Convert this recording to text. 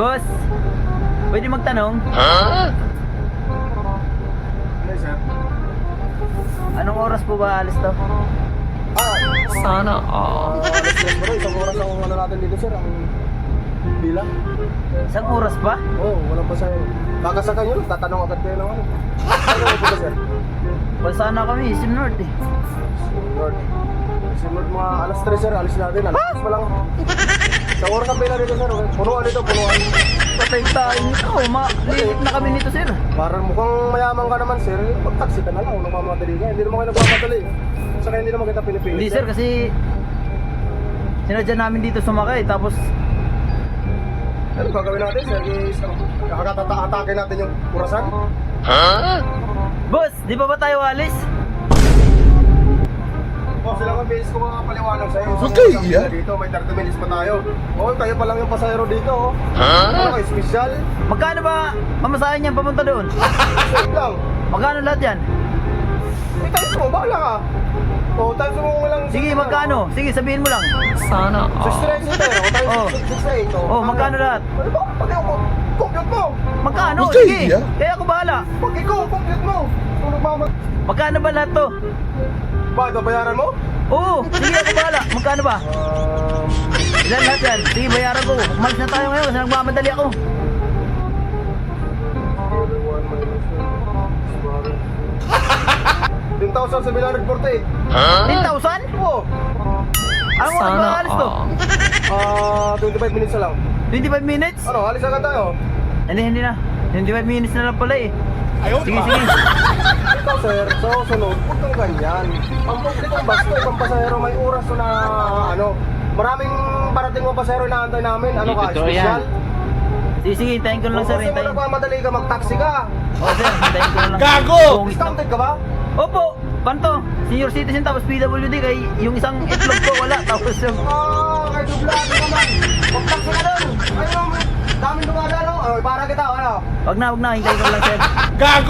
Boss, pwede magtanong? Ano sir? Anong oras po ba alis to? Sana all. Alas 3 bro, isang oras ang ano natin dito sir, ang bilang. Isang oras pa? Oo, walang pasahero. Kakasakay nyo, tatanong agad kayo ng ano. Ano po ba sir? Pasana kami, Sim North eh. Lord. Simulad mga alas 3 sir, alis natin. Alas 3 pa lang. Isang oras ang pila dito sir. Punuan dito, punuan. Patay tayo nito. Liit na kami nito, sir. Parang mukhang mayaman ka naman sir. Pag-taxi ka na lang, kung nagmamadali ka. Hindi naman kayo nagmamadali. Saka hindi naman kita pinipilit. Hindi sir, kasi sinadya namin dito sumakay. Tapos, Ano gagawin natin sir? Kakatata-atake natin yung kurasan. boss, di pa ba tayo alis? Oh, sila ang base ko mga paliwanag sa'yo. Okay, yeah. Dito, may 30 minutes pa tayo. Oh, tayo pa lang yung pasahero dito. Oh. Ano kayo, special? Magkano ba mamasahin niyan papunta doon? Save lang. Magkano lahat yan? May times mo, bahala ka. Oh, times mo lang. Sige, magkano? Sige, sabihin mo lang. Sana all. 69 sa tayo. Oh, Oh. times 68. Oh, magkano lahat? Ano ba? Pati ako. Compute mo. Magkano? Okay, Sige, yeah. kaya ako bahala. Pag ikaw, compute mo. Kung nagmamag... Magkano ba lahat to? Bakit, babayaran mo? Oo, sige ako bahala. Magkano ba? Ilan lahat yan? Sige, bayaran ko. Umalis na tayo ngayon kasi nagmamadali ako. 10,748. 10,000? Oo. Anong oras ba Sana alis to? all. 25 minutes na lang. 25 minutes? Ano, alis agad tayo. Hindi na. 25 minutes na lang pala eh. Sige, sige. Ikaw sir, so sunod, huwag kang ganyan. Ang publikong bus ko, ibang pasahero may oras na ano, maraming parating mga pasahero na antay namin. Ano ka, Totoo yan. special? Sige, sige, hintayin ko lang sir. Kung kasi mo Hintayin. nagmamadali ka, mag-taxi ka. Oo sir, hintayin ko lang. Gago! Bungis lang. Discounted ka ba? Opo, panto. Senior citizen tapos PWD kay yung isang itlog ko wala. Tapos yung... Kay dublado naman. Mag-taxi ka doon. Ayun, daming dumadalo. Para kita, ano? Wag na, hintayin ko lang sir. Gago!